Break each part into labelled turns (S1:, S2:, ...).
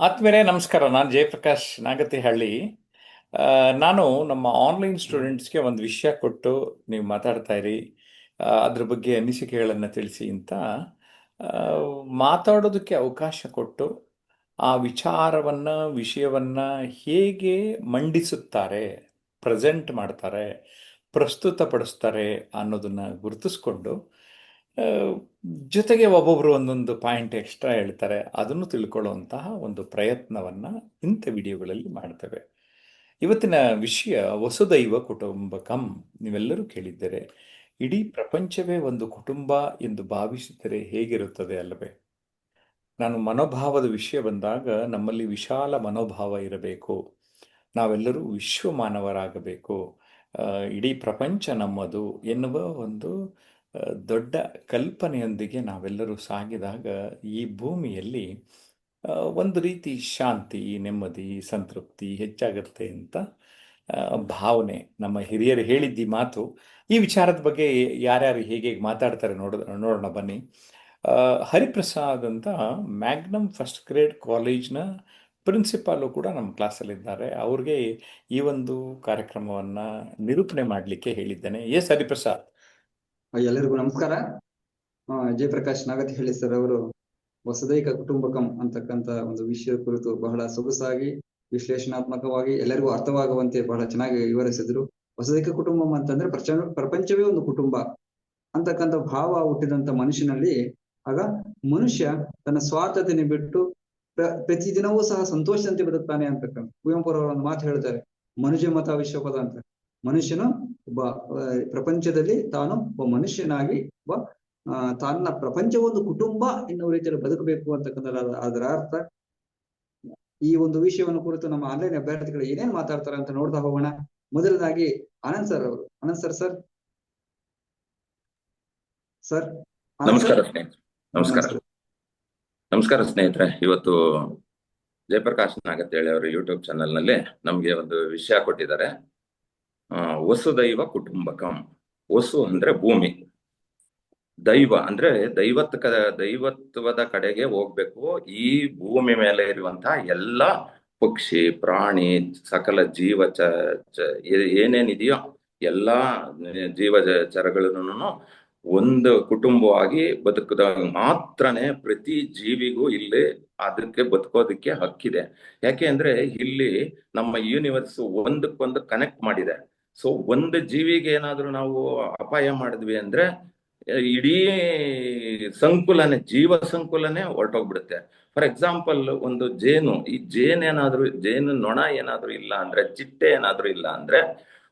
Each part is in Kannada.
S1: ಆತ್ಮೀಯರೇ ನಮಸ್ಕಾರ. ನಾನು ಜಯಪ್ರಕಾಶ್ ನಾಗತಿಹಳ್ಳಿ. ಆ, ನಾನು ನಮ್ಮ ಆನ್ಲೈನ್ ಸ್ಟೂಡೆಂಟ್ಸ್ಗೆ ಒಂದು ವಿಷಯ ಕೊಟ್ಟು ನೀವು ಮಾತಾಡ್ತಾ ಇರಿ, ಅದ್ರ ಬಗ್ಗೆ ಅನಿಸಿಕೆಗಳನ್ನು ತಿಳಿಸಿ ಅಂತ ಆ, ಮಾತಾಡೋದಕ್ಕೆ ಅವಕಾಶ ಕೊಟ್ಟು ಆ ವಿಷಯವನ್ನ ಹೇಗೆ ಮಂಡಿಸುತ್ತಾರೆ, ಪ್ರೆಸೆಂಟ್ ಮಾಡ್ತಾರೆ, ಪ್ರಸ್ತುತಪಡಿಸ್ತಾರೆ ಅನ್ನೋದನ್ನ ಗುರುತಿಸ್ಕೊಂಡು ಆ, ಜೊತೆಗೆ ಒಬ್ಬೊಬ್ರು ಒಂದೊಂದು ಪಾಯಿಂಟ್ ಎಕ್ಸ್ಟ್ರಾ ಹೇಳ್ತಾರೆ, ಅದನ್ನು ತಿಳ್ಕೊಳ್ಳುವಂತಹ ಒಂದು ಪ್ರಯತ್ನವನ್ನ ಇಂಥ ವಿಡಿಯೋಗಳಲ್ಲಿ ಮಾಡ್ತೇವೆ. ಇವತ್ತಿನ ವಿಷಯ ವಸುದೈವ ಕುಟುಂಬಕಂ. ನೀವೆಲ್ಲರೂ ಕೇಳಿದ್ದೀರಿ. ಇಡೀ ಪ್ರಪಂಚವೇ ಒಂದು ಕುಟುಂಬ ಎಂದು ಭಾವಿಸಿದರೆ ಹೇಗಿರುತ್ತದೆ ಅಲ್ಲವೇ? ನಾನು ಮನೋಭಾವದ ವಿಷಯ ಬಂದಾಗ ನಮ್ಮಲ್ಲಿ ವಿಶಾಲ ಮನೋಭಾವ ಇರಬೇಕು. ನಾವೆಲ್ಲರೂ ವಿಶ್ವ ಮಾನವರಾಗಬೇಕು. ಇಡೀ ಪ್ರಪಂಚ ನಮ್ಮದು ಎನ್ನುವ ಒಂದು ದೊಡ್ಡ ಕಲ್ಪನೆಯೊಂದಿಗೆ ನಾವೆಲ್ಲರೂ ಸಾಗಿದಾಗ ಈ ಭೂಮಿಯಲ್ಲಿ ಒಂದು ರೀತಿ ಶಾಂತಿ, ನೆಮ್ಮದಿ, ಸಂತೃಪ್ತಿ ಹೆಚ್ಚಾಗುತ್ತೆ ಅಂತ ಭಾವನೆ. ನಮ್ಮ ಹಿರಿಯರು ಹೇಳಿದ್ದ ಈ ಮಾತು. ಈ ವಿಚಾರದ ಬಗ್ಗೆ ಯಾರ್ಯಾರು ಹೇಗೆ ಮಾತಾಡ್ತಾರೆ ನೋಡೋಣ ಬನ್ನಿ. ಹರಿಪ್ರಸಾದ್ ಅಂತ ಮ್ಯಾಗ್ನಮ್ ಫಸ್ಟ್ ಗ್ರೇಡ್ ಕಾಲೇಜ್ನ ಪ್ರಿನ್ಸಿಪಾಲು ಕೂಡ ನಮ್ಮ ಕ್ಲಾಸಲ್ಲಿದ್ದಾರೆ. ಅವ್ರಿಗೆ ಈ ಒಂದು ಕಾರ್ಯಕ್ರಮವನ್ನು ನಿರೂಪಣೆ ಮಾಡಲಿಕ್ಕೆ ಹೇಳಿದ್ದೇನೆ. ಎಸ್ ಹರಿಪ್ರಸಾದ್.
S2: ಎಲ್ಲರಿಗೂ ನಮಸ್ಕಾರ. ಜಯಪ್ರಕಾಶ್ ನಾಗತಿಹಳ್ಳಿ ಸರ್ ಅವರು ವಸುದೈಕ ಕುಟುಂಬಕಂ ಅಂತಕ್ಕಂತ ಒಂದು ವಿಷಯ ಕುರಿತು ಬಹಳ ಸೊಗಸಾಗಿ ವಿಶ್ಲೇಷಣಾತ್ಮಕವಾಗಿ ಎಲ್ಲರಿಗೂ ಅರ್ಥವಾಗುವಂತೆ ಬಹಳ ಚೆನ್ನಾಗಿ ವಿವರಿಸಿದ್ರು. ವಸುದೈಕ ಕುಟುಂಬಂ ಅಂತಂದ್ರೆ ಪ್ರಪಂಚವೇ ಒಂದು ಕುಟುಂಬ ಅಂತಕ್ಕಂಥ ಭಾವ ಹುಟ್ಟಿದಂತ ಮನುಷ್ಯನಲ್ಲಿ ಆಗ ಮನುಷ್ಯ ತನ್ನ ಸ್ವಾರ್ಥತೆಯನ್ನು ಬಿಟ್ಟು ಪ್ರತಿದಿನವೂ ಸಹ ಸಂತೋಷದಂತೆ ಬದುಕ್ತಾನೆ ಅಂತಕ್ಕಂಥ ಕುವೆಂಪು ಅವರ ಒಂದು ಮಾತು ಹೇಳ್ತಾರೆ, ಮನುಜ ಮತ ವಿಶ್ವಪದ ಅಂತ. ಮನುಷ್ಯನು ಒಬ್ಬ ಪ್ರಪಂಚದಲ್ಲಿ ತಾನು ಒಬ್ಬ ಮನುಷ್ಯನಾಗಿ ಒಬ್ಬ ತನ್ನ ಪ್ರಪಂಚ ಒಂದು ಕುಟುಂಬ ಎನ್ನುವ ರೀತಿಯಲ್ಲಿ ಬದುಕಬೇಕು ಅಂತಕ್ಕಂಥ ಅದರ ಅರ್ಥ. ಈ ಒಂದು ವಿಷಯವನ್ನು ಕುರಿತು ನಮ್ಮ ಆನ್ಲೈನ್ ಅಭ್ಯರ್ಥಿಗಳು ಏನೇನ್ ಮಾತಾಡ್ತಾರೆ ಅಂತ ನೋಡ್ತಾ ಹೋಗೋಣ. ಮೊದಲದಾಗಿ ಆನಂದ್ ಸರ್ ಅವರು. ಆನಂದ್ ಸರ್ ಸರ್ ಸರ್
S3: ನಮಸ್ಕಾರ ನಮಸ್ಕಾರ ನಮಸ್ಕಾರ ಸ್ನೇಹಿತರೆ. ಇವತ್ತು ಜಯಪ್ರಕಾಶ್ ನಾಗತಿಹಳ್ಳಿ ಅವರ ಯೂಟ್ಯೂಬ್ ಚಾನೆಲ್ ನಲ್ಲಿ ನಮ್ಗೆ ಒಂದು ವಿಷಯ ಕೊಟ್ಟಿದ್ದಾರೆ. ವಸುದೈವ ಕುಟುಂಬಕಂ. ವಸು ಅಂದ್ರೆ ಭೂಮಿ, ದೈವ ಅಂದ್ರೆ ದೈವತ್ವದ ಕಡೆಗೆ ಹೋಗ್ಬೇಕು. ಈ ಭೂಮಿ ಮೇಲೆ ಇರುವಂತಹ ಎಲ್ಲ ಪಕ್ಷಿ, ಪ್ರಾಣಿ, ಸಕಲ ಜೀವ ಏನೇನಿದೆಯೋ ಎಲ್ಲಾ ಜೀವ ಚರಗಳನ್ನು ಒಂದು ಕುಟುಂಬವಾಗಿ ಬದುಕಿದಾಗ ಮಾತ್ರನೇ ಪ್ರತಿ ಜೀವಿಗೂ ಇಲ್ಲಿ ಅದಕ್ಕೆ ಬದುಕೋದಕ್ಕೆ ಹಕ್ಕಿದೆ. ಯಾಕೆ ಅಂದ್ರೆ ಇಲ್ಲಿ ನಮ್ಮ ಯೂನಿವರ್ಸ್ ಒಂದಕ್ಕೊಂದು ಕನೆಕ್ಟ್ ಮಾಡಿದೆ. ಸೊ ಒಂದು ಜೀವಿಗೆ ಏನಾದ್ರೂ ನಾವು ಅಪಾಯ ಮಾಡಿದ್ವಿ ಅಂದ್ರೆ ಇಡೀ ಜೀವ ಸಂಕುಲನೆ ಹೊರಟೋಗ್ಬಿಡುತ್ತೆ. ಫಾರ್ ಎಕ್ಸಾಂಪಲ್, ಒಂದು ಜೇನು, ಈ ಜೇನು ನೊಣ ಏನಾದ್ರೂ ಇಲ್ಲ ಅಂದ್ರೆ, ಚಿಟ್ಟೆ ಏನಾದ್ರೂ ಇಲ್ಲ ಅಂದ್ರೆ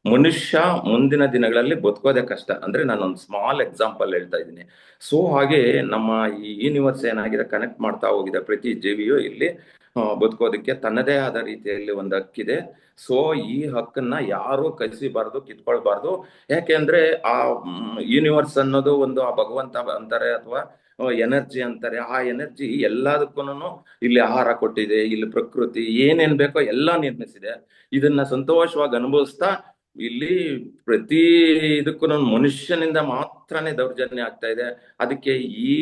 S3: ಮನುಷ್ಯ ಮುಂದಿನ ದಿನಗಳಲ್ಲಿ ಬದುಕೋದೇ ಕಷ್ಟ. ಅಂದ್ರೆ ನಾನೊಂದು ಸ್ಮಾಲ್ ಎಕ್ಸಾಂಪಲ್ ಹೇಳ್ತಾ ಇದ್ದೀನಿ. ಸೊ ಹಾಗೆ ನಮ್ಮ ಈ ಯೂನಿವರ್ಸ್ ಏನಾಗಿದೆ, ಕನೆಕ್ಟ್ ಮಾಡ್ತಾ ಹೋಗಿದೆ. ಪ್ರತಿ ಜೀವಿಯು ಇಲ್ಲಿ ಬದುಕೋದಕ್ಕೆ ತನ್ನದೇ ಆದ ರೀತಿಯಲ್ಲಿ ಒಂದು ಹಕ್ಕಿದೆ. ಸೊ ಈ ಹಕ್ಕನ್ನ ಯಾರು ಕಸಿಬಾರ್ದು, ಕಿತ್ಕೊಳ್ಬಾರ್ದು. ಯಾಕೆಂದ್ರೆ ಆ ಯೂನಿವರ್ಸ್ ಅನ್ನೋದು ಒಂದು ಆ ಭಗವಂತ ಅಂತಾರೆ ಅಥವಾ ಎನರ್ಜಿ ಅಂತಾರೆ. ಆ ಎನರ್ಜಿ ಎಲ್ಲದಕ್ಕೂ ಇಲ್ಲಿ ಆಹಾರ ಕೊಟ್ಟಿದೆ, ಇಲ್ಲಿ ಪ್ರಕೃತಿ ಏನೇನ್ ಬೇಕೋ ಎಲ್ಲ ನಿರ್ಮಿಸಿದೆ. ಇದನ್ನ ಸಂತೋಷವಾಗಿ ಅನುಭವಿಸ್ತಾ ಇಲ್ಲಿ ಪ್ರತಿ ಇದಕ್ಕೂ ಮನುಷ್ಯನಿಂದ ಮಾತ್ರನೇ ದೌರ್ಜನ್ಯ ಆಗ್ತಾ ಇದೆ. ಅದಕ್ಕೆ ಈ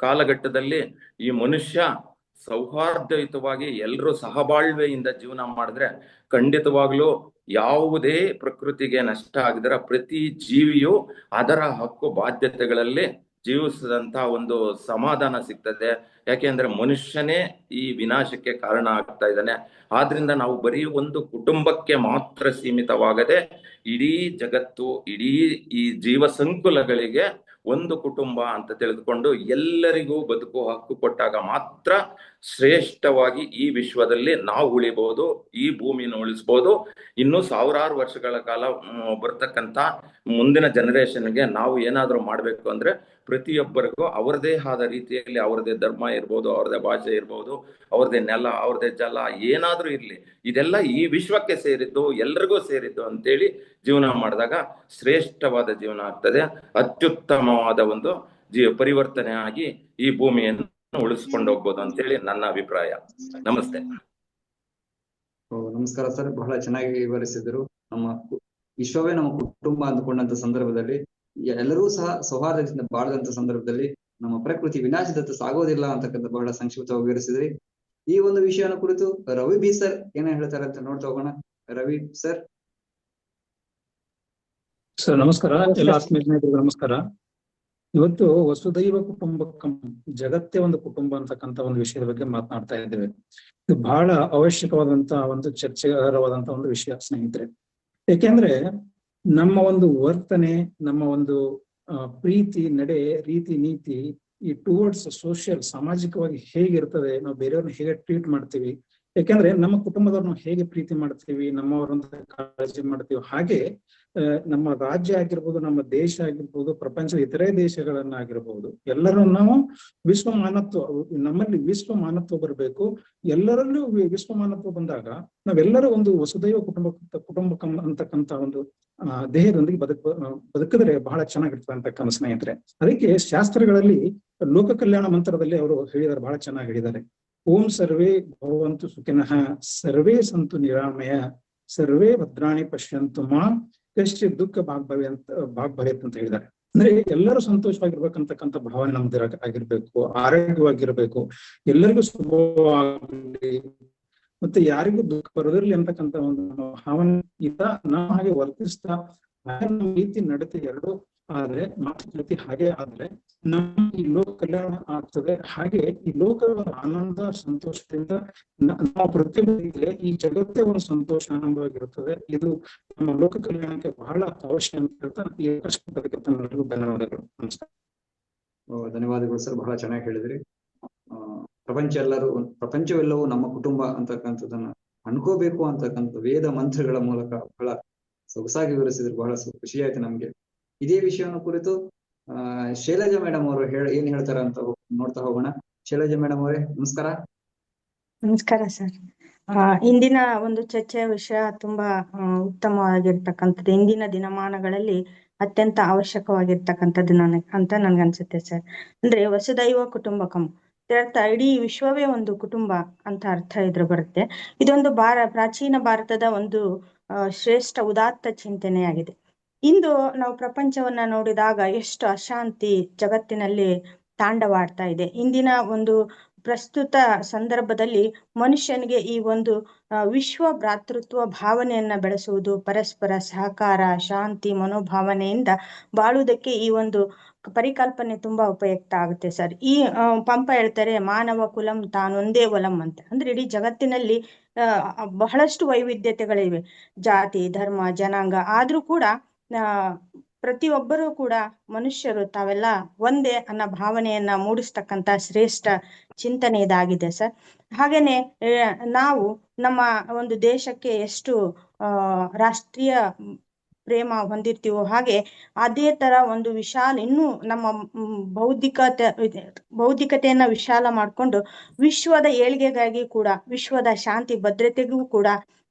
S3: ಕಾಲಘಟ್ಟದಲ್ಲಿ ಈ ಮನುಷ್ಯ ಸೌಹಾರ್ದಯುತವಾಗಿ ಎಲ್ಲರೂ ಸಹಬಾಳ್ವೆಯಿಂದ ಜೀವನ ಮಾಡಿದ್ರೆ ಖಂಡಿತವಾಗ್ಲೂ ಯಾವುದೇ ಪ್ರಕೃತಿಗೆ ನಷ್ಟ ಆಗಿದ್ರೆ ಪ್ರತಿ ಜೀವಿಯು ಅದರ ಹಕ್ಕು ಬಾಧ್ಯತೆಗಳಲ್ಲಿ ಜೀವಿಸಿದಂತ ಒಂದು ಸಮಾಧಾನ ಸಿಗ್ತದೆ. ಯಾಕೆಂದ್ರೆ ಮನುಷ್ಯನೇ ಈ ವಿನಾಶಕ್ಕೆ ಕಾರಣ ಆಗ್ತಾ ಇದ್ದಾನೆ. ಆದ್ರಿಂದ ನಾವು ಬರೀ ಒಂದು ಕುಟುಂಬಕ್ಕೆ ಮಾತ್ರ ಸೀಮಿತವಾಗದೆ ಇಡೀ ಜಗತ್ತು, ಇಡೀ ಈ ಜೀವ ಸಂಕುಲಗಳಿಗೆ ಒಂದು ಕುಟುಂಬ ಅಂತ ತಿಳಿದುಕೊಂಡು ಎಲ್ಲರಿಗೂ ಬದುಕು ಹಕ್ಕು ಕೊಟ್ಟಾಗ ಮಾತ್ರ ಶ್ರೇಷ್ಠವಾಗಿ ಈ ವಿಶ್ವದಲ್ಲಿ ನಾವು ಉಳಿಬಹುದು, ಈ ಭೂಮಿನ ಉಳಿಸ್ಬೋದು. ಇನ್ನು ಸಾವಿರಾರು ವರ್ಷಗಳ ಕಾಲ ಬರ್ತಕ್ಕಂಥ ಮುಂದಿನ ಜನರೇಷನ್ಗೆ ನಾವು ಏನಾದ್ರೂ ಮಾಡ್ಬೇಕು ಅಂದ್ರೆ ಪ್ರತಿಯೊಬ್ಬರಿಗೂ ಅವರದೇ ಆದ ರೀತಿಯಲ್ಲಿ ಅವರದೇ ಧರ್ಮ ಇರ್ಬೋದು, ಅವ್ರದೇ ಭಾಷೆ ಇರ್ಬೋದು, ಅವ್ರದೇ ನೆಲ, ಅವ್ರದೇ ಜಲ ಏನಾದ್ರೂ ಇರ್ಲಿ, ಇದೆಲ್ಲ ಈ ವಿಶ್ವಕ್ಕೆ ಸೇರಿದ್ದು, ಎಲ್ರಿಗೂ ಸೇರಿದ್ದು ಅಂತೇಳಿ ಜೀವನ ಮಾಡಿದಾಗ ಶ್ರೇಷ್ಠವಾದ ಜೀವನ ಆಗ್ತದೆ. ಅತ್ಯುತ್ತಮವಾದ ಒಂದು ಪರಿವರ್ತನೆ ಆಗಿ ಈ ಭೂಮಿಯನ್ನು ಉಳಿಸ್ಕೊಂಡು ಹೋಗ್ಬೋದು ಅಂತೇಳಿ ನನ್ನ ಅಭಿಪ್ರಾಯ. ನಮಸ್ತೆ.
S2: ನಮಸ್ಕಾರ ಸರ್, ಬಹಳ ಚೆನ್ನಾಗಿ ವಿವರಿಸಿದ್ರು. ನಮ್ಮ ವಿಶ್ವವೇ ನಮ್ಮ ಕುಟುಂಬ ಅಂದುಕೊಂಡಂತ ಸಂದರ್ಭದಲ್ಲಿ, ಎಲ್ಲರೂ ಸಹ ಸೌಹಾರ್ದದಿಂದ ಬಾಳದಂತ ಸಂದರ್ಭದಲ್ಲಿ ನಮ್ಮ ಪ್ರಕೃತಿ ವಿನಾಶದತ್ತ ಸಾಗೋದಿಲ್ಲ ಅಂತಕ್ಕಂಥ ಬಹಳ ಸಂಕ್ಷಿಪ್ತವಾಗಿ ವಿವರಿಸಿದ್ರಿ. ಈ ಒಂದು ವಿಷಯನ ಕುರಿತು ರವಿ ಬಿ ಸರ್ ಏನ ಹೇಳ್ತಾರೆ ಅಂತ ನೋಡ್ತಾ ಹೋಗೋಣ. ರವಿ ಸರ್.
S4: ಸರ್ ನಮಸ್ಕಾರ. ಎಲ್ಲ ಆತ್ಮೀಯ ಸ್ನೇಹಿತರಿಗೆ ನಮಸ್ಕಾರ. ಇವತ್ತು ವಸುದೈವ ಕುಟುಂಬಕಂ, ಜಗತ್ತೇ ಒಂದು ಕುಟುಂಬ ಅಂತಕ್ಕಂಥ ಒಂದು ವಿಷಯದ ಬಗ್ಗೆ ಮಾತನಾಡ್ತಾ ಇದ್ದೇವೆ. ಇದು ಬಹಳ ಅವಶ್ಯಕವಾದಂತಹ ಒಂದು ಚರ್ಚೆಕರವಾದಂತಹ ಒಂದು ವಿಷಯ ಸ್ನೇಹಿತರೆ. ಏಕೆಂದ್ರೆ ನಮ್ಮ ಒಂದು ವರ್ತನೆ, ನಮ್ಮ ಒಂದು ಪ್ರೀತಿ, ನಡೆ, ರೀತಿ, ನೀತಿ ಈ ಟುವರ್ಡ್ಸ್ ಸೋಷಿಯಲ್, ಸಾಮಾಜಿಕವಾಗಿ ಹೇಗಿರ್ತದೆ, ನಾವು ಬೇರೆಯವ್ರನ್ನ ಹೇಗೆ ಟ್ರೀಟ್ ಮಾಡ್ತೀವಿ, ಯಾಕೆಂದ್ರೆ ನಮ್ಮ ಕುಟುಂಬದವ್ರನ್ನ ಹೇಗೆ ಪ್ರೀತಿ ಮಾಡ್ತೀವಿ, ನಮ್ಮವರಂತ ಕಾಳಜಿ ಮಾಡ್ತೀವಿ, ಹಾಗೆ ನಮ್ಮ ರಾಜ್ಯ ಆಗಿರ್ಬೋದು, ನಮ್ಮ ದೇಶ ಆಗಿರ್ಬೋದು, ಪ್ರಪಂಚದ ಇತರೆ ದೇಶಗಳನ್ನಾಗಿರ್ಬೋದು, ಎಲ್ಲರೂ ನಾವು ವಿಶ್ವಮಾನತ್ವ, ನಮ್ಮಲ್ಲಿ ವಿಶ್ವಮಾನತ್ವ ಬರಬೇಕು. ಎಲ್ಲರಲ್ಲೂ ವಿಶ್ವಮಾನತ್ವ ಬಂದಾಗ ನಾವೆಲ್ಲರೂ ಒಂದು ವಸುದೈವ ಕುಟುಂಬಕಂ ಅಂತಕ್ಕಂಥ ಒಂದು ದೇಹದೊಂದಿಗೆ ಬದುಕಿದ್ರೆ ಬಹಳ ಚೆನ್ನಾಗಿರ್ತದೆ ಅಂತಕ್ಕಂಥ ಸ್ನೇಹಿತರೆ. ಅದಕ್ಕೆ ಶಾಸ್ತ್ರಗಳಲ್ಲಿ ಲೋಕ ಕಲ್ಯಾಣ ಮಂತ್ರದಲ್ಲಿ ಅವರು ಹೇಳಿದ್ದಾರೆ, ಬಹಳ ಚೆನ್ನಾಗಿ ಹೇಳಿದ್ದಾರೆ. ಓಂ ಸರ್ವೇ ಭವಂತು ಸುಖಿನಃ, ಸರ್ವೇ ಸಂತು ನಿರಾಮಯ, ಸರ್ವೇ ಭದ್ರಾಣಿ ಪಶ್ಯಂತು ಮಾ ಕಶ್ಚಿತ್ ದುಃಖ ಭಾಗ್ಭವೇತ್ ಅಂತ ಹೇಳಿದ್ದಾರೆ. ಅಂದ್ರೆ ಎಲ್ಲರೂ ಸಂತೋಷವಾಗಿರ್ಬೇಕಂತಕ್ಕಂಥ ಭಾವನೆ ನಮ್ದು ಆಗಿರ್ಬೇಕು, ಆರೋಗ್ಯವಾಗಿರ್ಬೇಕು, ಎಲ್ಲರಿಗೂ ಶುಭವಾಗಲಿ, ಮತ್ತೆ ಯಾರಿಗೂ ದುಃಖ ಬರೋದಿರ್ಲಿ ಅಂತಕ್ಕಂಥ ಒಂದು ಭಾವನೆ ಇದ್ದ ನಾವು ಹಾಗೆ ವರ್ತಿಸ್ತಾ, ನಮ್ಮ ರೀತಿ ನಡತೆ ಎರಡು ಆದ್ರೆ, ಮಾತುಕತೆ ಹಾಗೆ ಆದ್ರೆ ನಮ್ಮ ಈ ಲೋಕ ಕಲ್ಯಾಣ ಆಗ್ತದೆ. ಹಾಗೆ ಈ ಲೋಕದ ಆನಂದ ಸಂತೋಷದಿಂದ ನಾವು ಪ್ರತಿಯೊಬ್ಬರಿಗೆ ಈ ಜಗತ್ತೇ ಒಂದು ಸಂತೋಷ ಆನಂದವಾಗಿರುತ್ತದೆ. ಇದು ನಮ್ಮ ಲೋಕ ಕಲ್ಯಾಣಕ್ಕೆ ಬಹಳ ಅವಶ್ಯ ಅಂತ ಹೇಳ್ತಾ ಈ ಅವಕಾಶಕ್ಕೆ ತಮ್ಮೆಲ್ಲರಿಗೂ ಧನ್ಯವಾದಗಳು. ನಮಸ್ಕಾರ.
S2: ಧನ್ಯವಾದಗಳು ಸರ್, ಬಹಳ ಚೆನ್ನಾಗಿ ಹೇಳಿದ್ರಿ. ಪ್ರಪಂಚವೆಲ್ಲವೂ ನಮ್ಮ ಕುಟುಂಬ ಅಂತಕ್ಕಂಥದ್ದನ್ನ ಅನ್ಕೋಬೇಕು ಅಂತಕ್ಕಂಥ ವೇದ ಮಂತ್ರಗಳ ಮೂಲಕ ಬಹಳ ಸೊಗಸಾಗಿ ವಿವರಿಸಿದ್ರು. ಬಹಳ ಖುಷಿಯಾಯ್ತು ನಮ್ಗೆ. ಇದೇ ವಿಷಯವನ್ನು ಕುರಿತು ಶೈಲಜಾ ಮೇಡಮ್ ಅವರು ಏನ್ ಹೇಳ್ತಾರ ಅಂತ ನೋಡ್ತಾ ಹೋಗೋಣ. ಶೈಲಜಾ ಮೇಡಮ್ ಅವರೇ ನಮಸ್ಕಾರ.
S5: ನಮಸ್ಕಾರ ಸರ್. ಇಂದಿನ ಒಂದು ಚರ್ಚೆಯ ವಿಷಯ ತುಂಬಾ ಉತ್ತಮವಾಗಿರ್ತಕ್ಕಂಥದ್ದು, ಇಂದಿನ ದಿನಮಾನಗಳಲ್ಲಿ ಅತ್ಯಂತ ಅವಶ್ಯಕವಾಗಿರ್ತಕ್ಕಂಥದ್ದು ಅಂತ ನನ್ಗನ್ಸುತ್ತೆ ಸರ್. ಅಂದ್ರೆ ವಸುದೈವ ಕುಟುಂಬಕಂ ಅರ್ಥ ಇಡೀ ವಿಶ್ವವೇ ಒಂದು ಕುಟುಂಬ ಅಂತ ಅರ್ಥ ಇದ್ರ ಬರುತ್ತೆ. ಇದೊಂದು ಪ್ರಾಚೀನ ಭಾರತದ ಒಂದು ಶ್ರೇಷ್ಠ ಉದಾತ್ತ ಚಿಂತನೆಯಾಗಿದೆ. ಇಂದು ನಾವು ಪ್ರಪಂಚವನ್ನ ನೋಡಿದಾಗ ಎಷ್ಟು ಅಶಾಂತಿ ಜಗತ್ತಿನಲ್ಲಿ ತಾಂಡವಾಡ್ತಾ ಇದೆ. ಇಂದಿನ ಒಂದು ಪ್ರಸ್ತುತ ಸಂದರ್ಭದಲ್ಲಿ ಮನುಷ್ಯನಿಗೆ ಈ ಒಂದು ವಿಶ್ವ ಭ್ರಾತೃತ್ವ ಭಾವನೆಯನ್ನ ಬೆಳೆಸುವುದು, ಪರಸ್ಪರ ಸಹಕಾರ, ಶಾಂತಿ ಮನೋಭಾವನೆಯಿಂದ ಬಾಳುವುದಕ್ಕೆ ಈ ಒಂದು ಪರಿಕಲ್ಪನೆ ತುಂಬಾ ಉಪಯುಕ್ತ ಆಗುತ್ತೆ ಸರ್. ಈ ಪಂಪ ಹೇಳ್ತಾರೆ, ಮಾನವ ಕುಲಂ ತಾನೊಂದೇ ಒಲಂ ಅಂತ. ಅಂದ್ರೆ ಇಡೀ ಜಗತ್ತಿನಲ್ಲಿ ಬಹಳಷ್ಟು ವೈವಿಧ್ಯತೆಗಳಿವೆ, ಜಾತಿ, ಧರ್ಮ, ಜನಾಂಗ, ಆದ್ರೂ ಕೂಡ ಪ್ರತಿಯೊಬ್ಬರೂ ಕೂಡ ಮನುಷ್ಯರು ತಾವೆಲ್ಲ ಒಂದೇ ಅನ್ನೋ ಭಾವನೆಯನ್ನ ಮೂಡಿಸ್ತಕ್ಕಂಥ ಶ್ರೇಷ್ಠ ಚಿಂತನೆ ಇದಾಗಿದೆ ಸರ್. ಹಾಗೇನೆ ನಾವು ನಮ್ಮ ಒಂದು ದೇಶಕ್ಕೆ ಎಷ್ಟು ರಾಷ್ಟ್ರೀಯ ಪ್ರೇಮ ಹೊಂದಿರ್ತೀವೋ, ಹಾಗೆ ಅದೇ ತರ ಒಂದು ಇನ್ನೂ ನಮ್ಮ ಬೌದ್ಧಿಕತೆಯನ್ನ ವಿಶಾಲ ಮಾಡಿಕೊಂಡು ವಿಶ್ವದ ಏಳ್ಗೆಗಾಗಿ ಕೂಡ, ವಿಶ್ವದ ಶಾಂತಿ ಭದ್ರತೆಗೂ ಕೂಡ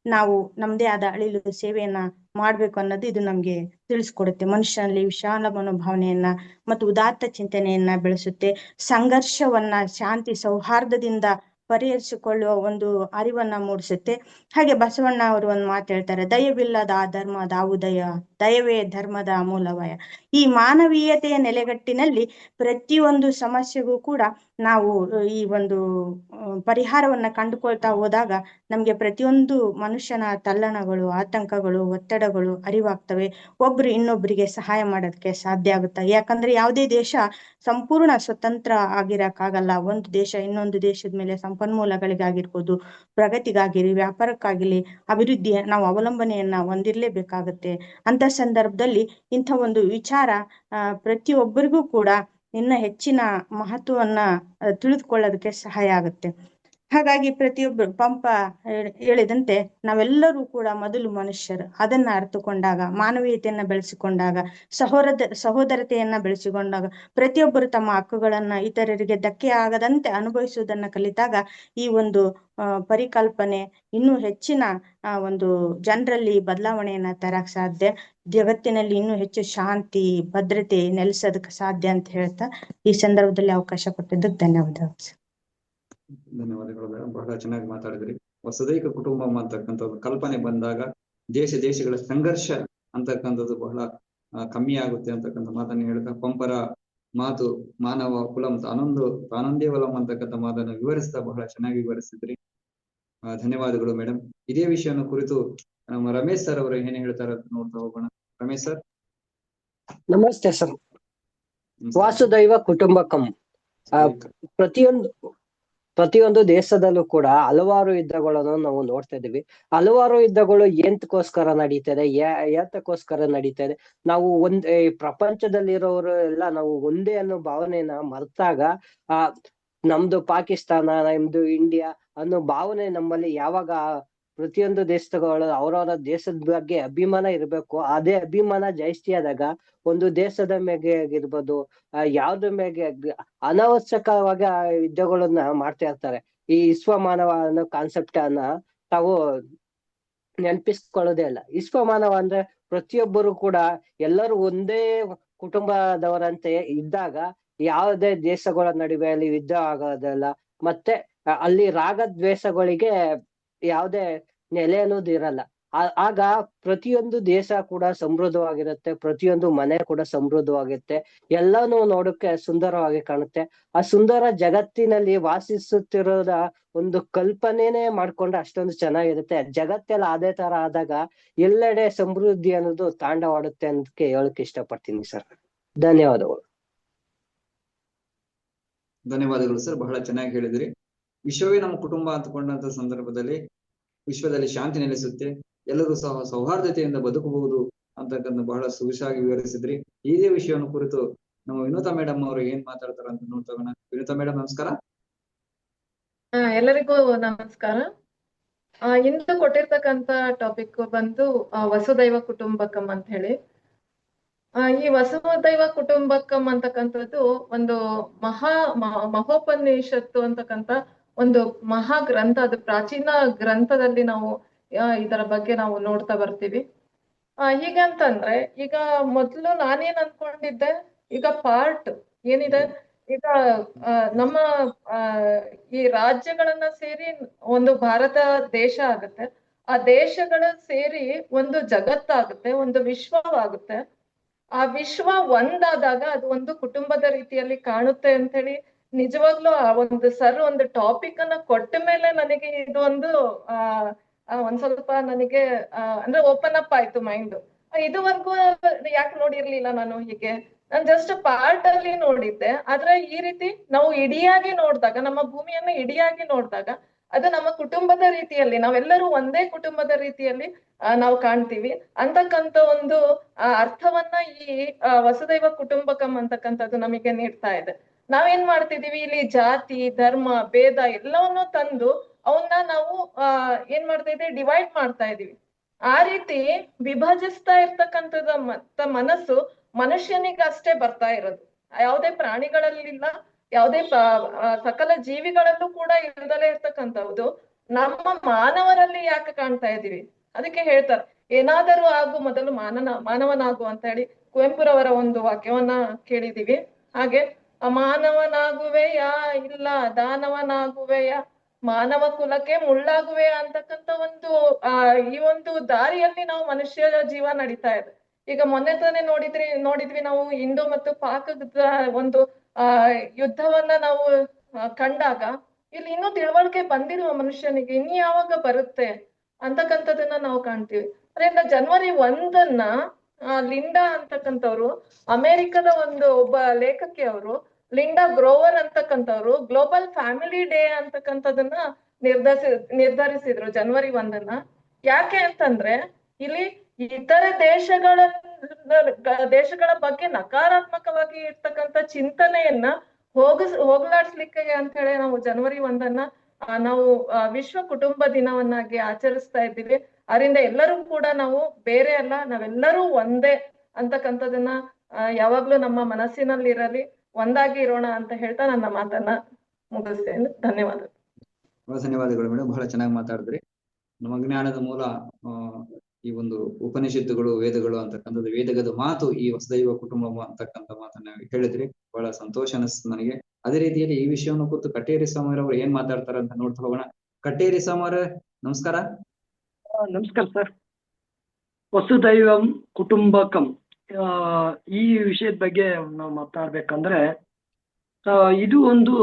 S5: ನಾವು ನಮ್ದೇ ಆದ ಅಳಿಲು ಸೇವೆಯನ್ನ ಮಾಡ್ಬೇಕು ಅನ್ನೋದು ಇದು ನಮ್ಗೆ ತಿಳಿಸ್ಕೊಡುತ್ತೆ. ಮನುಷ್ಯನಲ್ಲಿ ವಿಶಾಲ ಮನೋಭಾವನೆಯನ್ನ ಮತ್ತು ಉದಾತ್ತ ಚಿಂತನೆಯನ್ನ ಬೆಳೆಸುತ್ತೆ. ಸಂಘರ್ಷವನ್ನ ಶಾಂತಿ ಸೌಹಾರ್ದದಿಂದ ಪರಿಹರಿಸಿಕೊಳ್ಳುವ ಒಂದು ಅರಿವನ್ನ ಮೂಡಿಸುತ್ತೆ. ಹಾಗೆ ಬಸವಣ್ಣ ಅವರು ಒಂದು ಮಾತು ಹೇಳ್ತಾರೆ, ದಯವಿಲ್ಲದ ಧರ್ಮದಾವುದಯ, ದಯವೇ ಧರ್ಮದ ಮೂಲವಯ. ಈ ಮಾನವೀಯತೆಯ ನೆಲೆಗಟ್ಟಿನಲ್ಲಿ ಪ್ರತಿಯೊಂದು ಸಮಸ್ಯೆಗೂ ಕೂಡ ನಾವು ಈ ಒಂದು ಪರಿಹಾರವನ್ನ ಕಂಡುಕೊಳ್ತಾ ಹೋದಾಗ ನಮ್ಗೆ ಪ್ರತಿಯೊಂದು ಮನುಷ್ಯನ ತಲ್ಲಣಗಳು, ಆತಂಕಗಳು, ಒತ್ತಡಗಳು ಅರಿವಾಗ್ತವೆ. ಒಬ್ರು ಇನ್ನೊಬ್ಬರಿಗೆ ಸಹಾಯ ಮಾಡೋದಕ್ಕೆ ಸಾಧ್ಯ ಆಗುತ್ತೆ. ಯಾಕಂದ್ರೆ ಯಾವುದೇ ದೇಶ ಸಂಪೂರ್ಣ ಸ್ವತಂತ್ರ ಆಗಿರಕ್ಕಾಗಲ್ಲ. ಒಂದು ದೇಶ ಇನ್ನೊಂದು ದೇಶದ ಮೇಲೆ ಸಂಪನ್ಮೂಲಗಳಿಗಾಗಿರ್ಬೋದು, ಪ್ರಗತಿಗಾಗಿರಿ, ವ್ಯಾಪಾರಕ್ಕಾಗಿರ್ಲಿ, ಅಭಿವೃದ್ಧಿ ನಾವು ಅವಲಂಬನೆಯನ್ನ ಹೊಂದಿರ್ಲೇಬೇಕಾಗತ್ತೆ. ಅಂತ ಸಂದರ್ಭದಲ್ಲಿ ಇಂಥ ಒಂದು ವಿಚಾರ ಪ್ರತಿಯೊಬ್ಬರಿಗೂ ಕೂಡ ಇನ್ನ ಹೆಚ್ಚಿನ ಮಹತ್ವವನ್ನ ತಿಳಿದುಕೊಳ್ಳೋದಕ್ಕೆ ಸಹಾಯ ಆಗುತ್ತೆ. ಹಾಗಾಗಿ ಪ್ರತಿಯೊಬ್ಬರು ಪಂಪ ಹೇಳಿದಂತೆ ನಾವೆಲ್ಲರೂ ಕೂಡ ಮೊದಲು ಮನುಷ್ಯರು. ಅದನ್ನ ಅರ್ಥಕೊಂಡಾಗ, ಮಾನವೀಯತೆಯನ್ನ ಬೆಳೆಸಿಕೊಂಡಾಗ, ಸಹೋದರತೆಯನ್ನ ಬೆಳೆಸಿಕೊಂಡಾಗ, ಪ್ರತಿಯೊಬ್ಬರು ತಮ್ಮ ಹಕ್ಕುಗಳನ್ನ ಇತರರಿಗೆ ಧಕ್ಕೆ ಆಗದಂತೆ ಅನುಭವಿಸುವುದನ್ನ ಕಲಿತಾಗ ಈ ಒಂದು ಪರಿಕಲ್ಪನೆ ಇನ್ನೂ ಹೆಚ್ಚಿನ ಒಂದು ಜನರಲ್ಲಿ ಬದಲಾವಣೆಯನ್ನ ತರಕ್ ಸಾಧ್ಯ. ಜಗತ್ತಿನಲ್ಲಿ ಇನ್ನೂ ಹೆಚ್ಚು ಶಾಂತಿ ಭದ್ರತೆ ನೆಲೆಸೋದಕ್ಕೆ ಸಾಧ್ಯ ಅಂತ ಹೇಳ್ತಾ ಈ ಸಂದರ್ಭದಲ್ಲಿ ಅವಕಾಶ ಕೊಟ್ಟಿದ್ದಕ್ಕೆ ಧನ್ಯವಾದಗಳು.
S2: ಧನ್ಯವಾದಗಳು ಮೇಡಮ್, ಬಹಳ ಚೆನ್ನಾಗಿ ಮಾತಾಡಿದ್ರಿ. ವಸುದೈಕ ಕುಟುಂಬಂ ಅಂತಕ್ಕಂಥ ಕಲ್ಪನೆ ಬಂದಾಗ ದೇಶಗಳ ಸಂಘರ್ಷ ಅಂತಕ್ಕಂಥದ್ದು ಬಹಳ ಕಮ್ಮಿ ಆಗುತ್ತೆ ಅಂತಕ್ಕಂಥ ಮಾತನ್ನ ಹೇಳ್ತಾ, ಪಂಪರ ಮಾತು ಮಾನವ ಕುಲಂ ತಾನೊಂದೇ ವಲಂ ಅಂತಕ್ಕಂಥ ಮಾತನ್ನು ವಿವರಿಸ್ತಾ ಬಹಳ ಚೆನ್ನಾಗಿ ವಿವರಿಸಿದ್ರಿ. ಧನ್ಯವಾದಗಳು ಮೇಡಮ್. ಇದೇ ವಿಷಯವನ್ನು ಕುರಿತು ನಮ್ಮ ರಮೇಶ್ ಸರ್ ಅವರು ಏನ್ ಹೇಳ್ತಾರೆ ಅಂತ ನೋಡ್ತಾ ಹೋಗೋಣ. ರಮೇಶ್ ಸರ್.
S6: ನಮಸ್ತೆ ಸರ್.
S2: ನಮಸ್ಕಾರ.
S6: ವಾಸುದೈವ ಕುಟುಂಬಕಂ. ಪ್ರತಿಯೊಂದು ದೇಶದಲ್ಲೂ ಕೂಡ ಹಲವಾರು ಯುದ್ಧಗಳನ್ನು ನಾವು ನೋಡ್ತಾ ಇದೀವಿ. ಹಲವಾರು ಯುದ್ಧಗಳು ಎಂತಕ್ಕೋಸ್ಕರ ನಡೀತದೆ, ಯಾತಕ್ಕೋಸ್ಕರ ನಡೀತದೆ, ನಾವು ಈ ಪ್ರಪಂಚದಲ್ಲಿರೋರು ಎಲ್ಲ ನಾವು ಒಂದೇ ಅನ್ನೋ ಭಾವನೆನ ಮರೆತಾಗ ನಮ್ದು ಪಾಕಿಸ್ತಾನ, ನಮ್ದು ಇಂಡಿಯಾ ಅನ್ನೋ ಭಾವನೆ ನಮ್ಮಲ್ಲಿ ಯಾವಾಗ ಪ್ರತಿಯೊಂದು ದೇಶಗಳು ಅವರವರ ದೇಶದ ಬಗ್ಗೆ ಅಭಿಮಾನ ಇರಬೇಕು. ಅದೇ ಅಭಿಮಾನ ಜಾಸ್ತಿ ಆದಾಗ ಒಂದು ದೇಶದ ಮೇಲೆ ಆಗಿರ್ಬೋದು, ಯಾವ್ದ್ರ ಮೇಲೆ ಅನಾವಶ್ಯಕವಾಗಿ ಆ ಯುದ್ಧಗಳನ್ನ ಮಾಡ್ತಾ ಇರ್ತಾರೆ. ಈ ವಿಶ್ವಮಾನವ ಅನ್ನೋ ಕಾನ್ಸೆಪ್ಟ್ ಅನ್ನ ತಾವು ನೆನಪಿಸ್ಕೊಳ್ಳೋದೇ ಇಲ್ಲ. ವಿಶ್ವಮಾನವ ಅಂದ್ರೆ ಪ್ರತಿಯೊಬ್ಬರು ಕೂಡ ಎಲ್ಲರೂ ಒಂದೇ ಕುಟುಂಬದವರಂತೆ ಇದ್ದಾಗ ಯಾವುದೇ ದೇಶಗಳ ನಡುವೆ ಅಲ್ಲಿ ಯುದ್ಧ ಆಗೋದಿಲ್ಲ. ಮತ್ತೆ ಅಲ್ಲಿ ರಾಗದ್ವೇಷಗಳಿಗೆ ಯಾವುದೇ ನೆಲೆ ಅನ್ನೋದು ಇರಲ್ಲ. ಆಗ ಪ್ರತಿಯೊಂದು ದೇಶ ಕೂಡ ಸಮೃದ್ಧವಾಗಿರುತ್ತೆ, ಪ್ರತಿಯೊಂದು ಮನೆ ಕೂಡ ಸಮೃದ್ಧವಾಗಿರುತ್ತೆ, ಎಲ್ಲಾನು ನೋಡಕ್ಕೆ ಸುಂದರವಾಗಿ ಕಾಣುತ್ತೆ. ಆ ಸುಂದರ ಜಗತ್ತಿನಲ್ಲಿ ವಾಸಿಸುತ್ತಿರೋದ ಒಂದು ಕಲ್ಪನೆನೇ ಮಾಡ್ಕೊಂಡ್ರೆ ಅಷ್ಟೊಂದು ಚೆನ್ನಾಗಿರುತ್ತೆ. ಜಗತ್ತೆಲ್ಲ ಅದೇ ತರ ಆದಾಗ ಎಲ್ಲೆಡೆ ಸಮೃದ್ಧಿ ಅನ್ನೋದು ತಾಂಡವಾಡುತ್ತೆ ಅನ್ನೋದಕ್ಕೆ ಹೇಳಕ್ ಇಷ್ಟಪಡ್ತೀನಿ ಸರ್. ಧನ್ಯವಾದಗಳು.
S2: ಧನ್ಯವಾದಗಳು ಸರ್, ಬಹಳ ಚೆನ್ನಾಗಿ ಹೇಳಿದ್ರಿ. ವಿಶ್ವವೇ ನಮ್ಮ ಕುಟುಂಬ ಅಂತಕೊಂಡಂತ ಸಂದರ್ಭದಲ್ಲಿ ವಿಶ್ವದಲ್ಲಿ ಶಾಂತಿ ನೆಲೆಸುತ್ತೆ, ಎಲ್ಲರೂ ಸಹ ಸೌಹಾರ್ದತೆಯಿಂದ ಬದುಕಬಹುದು ಅಂತಕ್ಕಂಥ ಬಹಳ ಸೊಗಸಾಗಿ ವಿವರಿಸಿದ್ರಿ. ಇದೇ ವಿಷಯವನ್ನು ಕುರಿತು ನಮ್ಮ ವಿನೋತಾ ಮೇಡಮ್ ಅವರು ಏನ್ ಮಾತಾಡ್ತಾರ ಅಂತ ನೋಡ್ತಾ ಹೋಗೋಣ. ವಿನೋತಾ ಮೇಡಮ್ ನಮಸ್ಕಾರ.
S7: ಎಲ್ಲರಿಗೂ ನಮಸ್ಕಾರ. ಇಂದು ಕೊಟ್ಟಿರ್ತಕ್ಕಂತ ಟಾಪಿಕ್ ಬಂದು ವಸುದೈವ ಕುಟುಂಬಕಂ ಅಂತ ಹೇಳಿ. ಈ ವಸುದೈವ ಕುಟುಂಬಕಂ ಅಂತಕ್ಕಂಥದ್ದು ಒಂದು ಮಹೋಪನಿಷತ್ತು ಅಂತಕ್ಕಂಥ ಒಂದು ಮಹಾ ಗ್ರಂಥ. ಅದು ಪ್ರಾಚೀನ ಗ್ರಂಥದಲ್ಲಿ ನಾವು ಇದರ ಬಗ್ಗೆ ನಾವು ನೋಡ್ತಾ ಬರ್ತೀವಿ. ಹೀಗಂತಂದ್ರೆ ಈಗ ಮೊದ್ಲು ನಾನೇನ್ ಅನ್ಕೊಂಡಿದ್ದೆ, ಈಗ ಪಾರ್ಟ್ ಏನಿದೆ, ಈಗ ನಮ್ಮ ಈ ರಾಜ್ಯಗಳನ್ನ ಸೇರಿ ಒಂದು ಭಾರತ ದೇಶ ಆಗುತ್ತೆ. ಆ ದೇಶಗಳ ಸೇರಿ ಒಂದು ಜಗತ್ತಾಗುತ್ತೆ, ಒಂದು ವಿಶ್ವವಾಗುತ್ತೆ. ಆ ವಿಶ್ವ ಒಂದಾದಾಗ ಅದು ಒಂದು ಕುಟುಂಬದ ರೀತಿಯಲ್ಲಿ ಕಾಣುತ್ತೆ ಅಂತ ಹೇಳಿ ನಿಜವಾಗ್ಲೂ ಆ ಒಂದು ಒಂದು ಟಾಪಿಕ್ ಅನ್ನ ಕೊಟ್ಟ ಮೇಲೆ ನನಗೆ ಇದು ಒಂದು ಒಂದ್ ಸ್ವಲ್ಪ ನನಗೆ ಅಂದ್ರೆ ಓಪನ್ ಅಪ್ ಆಯ್ತು ಮೈಂಡ್. ಇದುವರೆಗೂ ಯಾಕೆ ನೋಡಿರ್ಲಿಲ್ಲ ನಾನು ಹೀಗೆ, ನಾನು ಜಸ್ಟ್ ಪಾರ್ಟ್ ಅಲ್ಲಿ ನೋಡಿದ್ದೆ. ಆದ್ರೆ ಈ ರೀತಿ ನಾವು ಇಡಿಯಾಗಿ ನೋಡಿದಾಗ, ನಮ್ಮ ಭೂಮಿಯನ್ನ ಇಡಿಯಾಗಿ ನೋಡಿದಾಗ ಅದು ನಮ್ಮ ಕುಟುಂಬದ ರೀತಿಯಲ್ಲಿ, ನಾವೆಲ್ಲರೂ ಒಂದೇ ಕುಟುಂಬದ ರೀತಿಯಲ್ಲಿ ನಾವು ಕಾಣ್ತೀವಿ ಅಂತಕ್ಕಂಥ ಒಂದು ಅರ್ಥವನ್ನ ಈ ವಸುದೈವ ಕುಟುಂಬಕಂ ಅಂತಕ್ಕಂಥದ್ದು ನಮಗೆ ನೀಡ್ತಾ ಇದೆ. ನಾವೇನ್ ಮಾಡ್ತಿದೀವಿ, ಇಲ್ಲಿ ಜಾತಿ ಧರ್ಮ ಭೇದ ಎಲ್ಲವನ್ನೂ ತಂದು ಅವನ್ನ ನಾವು ಏನ್ ಮಾಡ್ತಾ ಇದೀವಿ, ಡಿವೈಡ್ ಮಾಡ್ತಾ ಇದೀವಿ. ಆ ರೀತಿ ವಿಭಜಿಸ್ತಾ ಇರ್ತಕ್ಕಂಥದ ಮನಸ್ಸು ಮನುಷ್ಯನಿಗೆ ಅಷ್ಟೇ ಬರ್ತಾ ಇರೋದು, ಯಾವುದೇ ಪ್ರಾಣಿಗಳಲ್ಲಿಲ್ಲ, ಯಾವುದೇ ಸಕಲ ಜೀವಿಗಳಲ್ಲೂ ಕೂಡ ಇಲ್ದಲೇ ಇರ್ತಕ್ಕಂಥದ್ದು ನಮ್ಮ ಮಾನವರಲ್ಲಿ ಯಾಕೆ ಕಾಣ್ತಾ ಇದೀವಿ. ಅದಕ್ಕೆ ಹೇಳ್ತಾರೆ, ಏನಾದರೂ ಆಗು ಮೊದಲು ಮಾನವನಾಗು ಅಂತ ಹೇಳಿ ಕುವೆಂಪುರವರ ಒಂದು ವಾಕ್ಯವನ್ನ ಕೇಳಿದೀವಿ. ಹಾಗೆ ಮಾನವನಾಗುವೆಯಾ ಇಲ್ಲ ದಾನವನಾಗುವೆಯಾ, ಮಾನವ ಕುಲಕ್ಕೆ ಮುಳ್ಳಾಗುವೆ ಅಂತಕ್ಕಂಥ ಒಂದು ಈ ಒಂದು ದಾರಿಯಲ್ಲಿ ನಾವು ಮನುಷ್ಯ ಜೀವ ನಡೀತಾ ಇದೆ. ಈಗ ಮೊನ್ನೆ ತಾನೇ ನೋಡಿದ್ವಿ ನಾವು ಇಂಡೋ ಮತ್ತು ಪಾಕದ ಒಂದು ಯುದ್ಧವನ್ನ ನಾವು ಕಂಡಾಗ ಇಲ್ಲಿ ಇನ್ನೂ ತಿಳುವಳಿಕೆ ಬಂದಿರುವ ಮನುಷ್ಯನಿಗೆ ಇನ್ನು ಯಾವಾಗ ಬರುತ್ತೆ ಅಂತಕ್ಕಂಥದನ್ನ ನಾವು ಕಾಣ್ತೀವಿ. ಅದರಿಂದ ಜನವರಿ 1 ಲಿಂಡಾ ಅಂತಕ್ಕಂಥವ್ರು, ಅಮೆರಿಕದ ಒಬ್ಬ ಲೇಖಕಿ ಅವರು, ಲಿಂಡಾ ಗ್ರೋವರ್ ಅಂತಕ್ಕಂಥವ್ರು ಗ್ಲೋಬಲ್ ಫ್ಯಾಮಿಲಿ ಡೇ ಅಂತಕ್ಕಂಥದನ್ನ ನಿರ್ಧರಿಸಿದ್ರು ಜನವರಿ 1. ಯಾಕೆ ಅಂತಂದ್ರೆ ಇಲ್ಲಿ ಇತರ ದೇಶಗಳ ಬಗ್ಗೆ ನಕಾರಾತ್ಮಕವಾಗಿ ಇರ್ತಕ್ಕಂಥ ಚಿಂತನೆಯನ್ನ ಹೋಗ್ಲಾಡ್ಸ್ಲಿಕ್ಕೆ ಅಂತ ಹೇಳಿ ನಾವು ಜನವರಿ 1 ನಾವು ವಿಶ್ವ ಕುಟುಂಬ ದಿನವನ್ನಾಗಿ ಆಚರಿಸ್ತಾ ಇದ್ದೀವಿ. ಅದರಿಂದ ಎಲ್ಲರೂ ಕೂಡ ನಾವು ಬೇರೆ ಅಲ್ಲ, ನಾವೆಲ್ಲರೂ ಒಂದೇ ಅಂತಕ್ಕಂಥದನ್ನ ಯಾವಾಗ್ಲೂ ನಮ್ಮ ಮನಸ್ಸಿನಲ್ಲಿ ಇರಲಿ, ಒಂದಾಗಿ ಇರೋಣ ಅಂತ ಹೇಳ್ತಾ ನನ್ನ ಮಾತನ್ನ ಮುಗಿಸ್ತೇನೆ. ಧನ್ಯವಾದಗಳು.
S2: ಧನ್ಯವಾದಗಳು ಮೇಡಮ್, ಬಹಳ ಚೆನ್ನಾಗಿ ಮಾತಾಡಿದ್ರಿ. ನಮ್ಮ ಜ್ಞಾನದ ಮೂಲ ಈ ಒಂದು ಉಪನಿಷತ್ತುಗಳು, ವೇದಗಳು ಅಂತಕ್ಕಂಥದ್ದು, ವೇದಗದ ಮಾತು ಈ ವಸುದೈವ ಕುಟುಂಬ ಅಂತಕ್ಕಂಥ ಮಾತನ್ನ ಹೇಳಿದ್ರಿ. ಬಹಳ ಸಂತೋಷ ಅನಿಸ್ತು ನನಗೆ. ಅದೇ ರೀತಿಯಲ್ಲಿ ಈ ವಿಷಯವನ್ನು ಕುರಿತು ಕಟ್ಟೇರಿ ಸ್ವಾಮಿ ಅವರು ಏನ್ ಮಾತಾಡ್ತಾರ ಅಂತ ನೋಡ್ತಾ ಹೋಗೋಣ. ಕಟ್ಟೇರಿ ಸ್ವಾಮಿ ಅವರೇ ನಮಸ್ಕಾರ.
S8: ನಮಸ್ಕಾರ ಸರ್. ವಸುದೈವಂ ಕುಟುಂಬಕಂ ಈ ವಿಷಯದ ಬಗ್ಗೆ ನಾವು ಮಾತಾಡ್ಬೇಕಂದ್ರೆ ಇದು ಒಂದು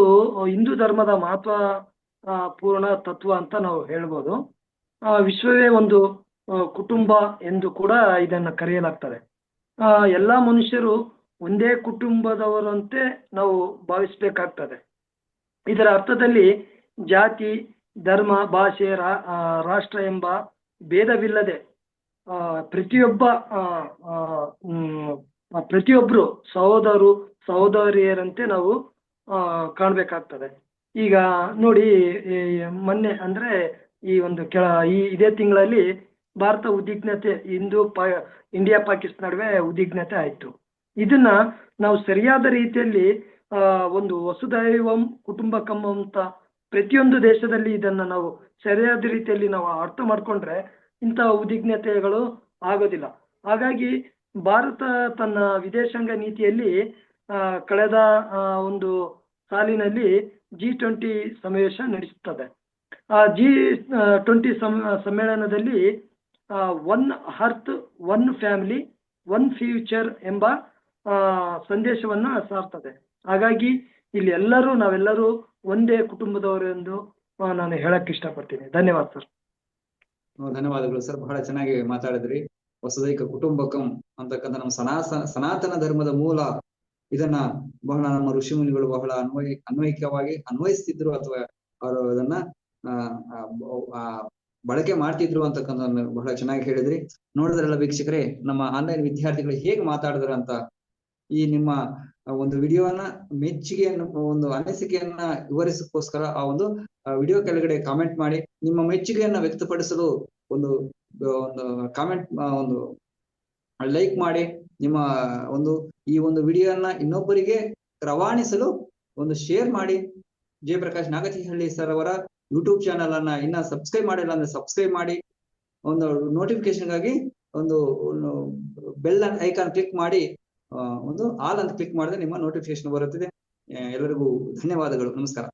S8: ಹಿಂದೂ ಧರ್ಮದ ಮಹತ್ವ ಪೂರ್ಣ ತತ್ವ ಅಂತ ನಾವು ಹೇಳ್ಬೋದು. ವಿಶ್ವವೇ ಒಂದು ಕುಟುಂಬ ಎಂದು ಕೂಡ ಇದನ್ನ ಕರೆಯಲಾಗ್ತದೆ. ಎಲ್ಲಾ ಮನುಷ್ಯರು ಒಂದೇ ಕುಟುಂಬದವರಂತೆ ನಾವು ಭಾವಿಸ್ಬೇಕಾಗ್ತದೆ. ಇದರ ಅರ್ಥದಲ್ಲಿ ಜಾತಿ, ಧರ್ಮ, ಭಾಷೆ, ರಾಷ್ಟ್ರ ಎಂಬ ಭೇದವಿಲ್ಲದೆ ಪ್ರತಿಯೊಬ್ರು ಸಹೋದರಿಯರಂತೆ ನಾವು ಕಾಣ್ಬೇಕಾಗ್ತದೆ. ಈಗ ನೋಡಿ, ಮೊನ್ನೆ ಅಂದ್ರೆ ಈ ಒಂದು ಇದೇ ತಿಂಗಳಲ್ಲಿ ಭಾರತ ಉದ್ವಿಗ್ನತೆ ಇಂಡಿಯಾ ಪಾಕಿಸ್ತಾನ ನಡುವೆ ಉದ್ವಿಗ್ನತೆ ಆಯ್ತು. ಇದನ್ನ ನಾವು ಸರಿಯಾದ ರೀತಿಯಲ್ಲಿ ಒಂದು ವಸುದೈವಂ ಕುಟುಂಬಕಂ ಅಂತ ಪ್ರತಿಯೊಂದು ದೇಶದಲ್ಲಿ ಇದನ್ನ ನಾವು ಸರಿಯಾದ ರೀತಿಯಲ್ಲಿ ನಾವು ಅರ್ಥ ಮಾಡ್ಕೊಂಡ್ರೆ ಇಂತಹ ಉದ್ವಿಗ್ನತೆಗಳು ಆಗೋದಿಲ್ಲ. ಹಾಗಾಗಿ ಭಾರತ ತನ್ನ ವಿದೇಶಾಂಗ ನೀತಿಯಲ್ಲಿ ಕಳೆದ ಒಂದು ಸಾಲಿನಲ್ಲಿ G20 ಸಮಾವೇಶ ನಡೆಸುತ್ತದೆ. G20 ಸಮ್ಮೇಳನದಲ್ಲಿ one earth, one family, one future ಎಂಬ ಸಂದೇಶವನ್ನ ಸಾರ್ತದೆ. ಹಾಗಾಗಿ ಇಲ್ಲಿ ನಾವೆಲ್ಲರೂ ಒಂದೇ ಕುಟುಂಬದವರು ಎಂದು ನಾನು ಹೇಳಕ್ ಇಷ್ಟಪಡ್ತೀನಿ. ಧನ್ಯವಾದ ಸರ್.
S2: ಧನ್ಯವಾದಗಳು ಸರ್, ಬಹಳ ಚೆನ್ನಾಗಿ ಮಾತಾಡಿದ್ರಿ. ವಸುದೈಕ ಕುಟುಂಬಕಂ ಅಂತಕ್ಕಂಥ ನಮ್ಮ ಸನಾತನ ಧರ್ಮದ ಮೂಲ. ಇದನ್ನ ಬಹಳ ನಮ್ಮ ಋಷಿ ಮುನಿಗಳು ಬಹಳ ಅನ್ವಯಿಕವಾಗಿ ಅನ್ವಯಿಸ್ತಿದ್ರು, ಅಥವಾ ಅವರು ಅದನ್ನ ಬಳಕೆ ಮಾಡ್ತಿದ್ರು ಅಂತಕ್ಕಂಥ ಬಹಳ ಚೆನ್ನಾಗಿ ಹೇಳಿದ್ರಿ. ನೋಡಿದ್ರಲ್ಲ ವೀಕ್ಷಕರೇ, ನಮ್ಮ ಆನ್ಲೈನ್ ವಿದ್ಯಾರ್ಥಿಗಳು ಹೇಗೆ ಮಾತಾಡಿದ್ರ ಅಂತ. ಈ ನಿಮ್ಮ ಒಂದು ವಿಡಿಯೋನ ಮೆಚ್ಚುಗೆಯನ್ನು, ಒಂದು ಅನಿಸಿಕೆಯನ್ನ ವಿವರಿಸಕ್ಕೋಸ್ಕರ ಆ ಒಂದು ವಿಡಿಯೋ ಕೆಳಗಡೆ ಕಾಮೆಂಟ್ ಮಾಡಿ ನಿಮ್ಮ ಮೆಚ್ಚುಗೆಯನ್ನ ವ್ಯಕ್ತಪಡಿಸಲು ಒಂದು ಕಾಮೆಂಟ್, ಒಂದು ಲೈಕ್ ಮಾಡಿ, ನಿಮ್ಮ ಈ ಒಂದು ವಿಡಿಯೋನ ಇನ್ನೊಬ್ಬರಿಗೆ ರವಾನಿಸಲು ಒಂದು ಶೇರ್ ಮಾಡಿ. ಜಯಪ್ರಕಾಶ್ ನಾಗತಿಹಳ್ಳಿ ಸರ್ ಅವರ ಯೂಟ್ಯೂಬ್ ಚಾನಲ್ ಅನ್ನ ಇನ್ನ ಸಬ್ಸ್ಕ್ರೈಬ್ ಮಾಡಿಲ್ಲ ಅಂದ್ರೆ ಸಬ್ಸ್ಕ್ರೈಬ್ ಮಾಡಿ. ಒಂದು ನೋಟಿಫಿಕೇಶನ್ ಗಾಗಿ ಒಂದು ಬೆಲ್ ಐಕಾನ್ ಕ್ಲಿಕ್ ಮಾಡಿ, ಒಂದು ಆಲ್ ಅಂತ ಕ್ಲಿಕ್ ಮಾಡಿದ್ರೆ ನಿಮ್ಮ ನೋಟಿಫಿಕೇಶನ್ ಬರುತ್ತದೆ. ಎಲ್ಲರಿಗೂ ಧನ್ಯವಾದಗಳು. ನಮಸ್ಕಾರ.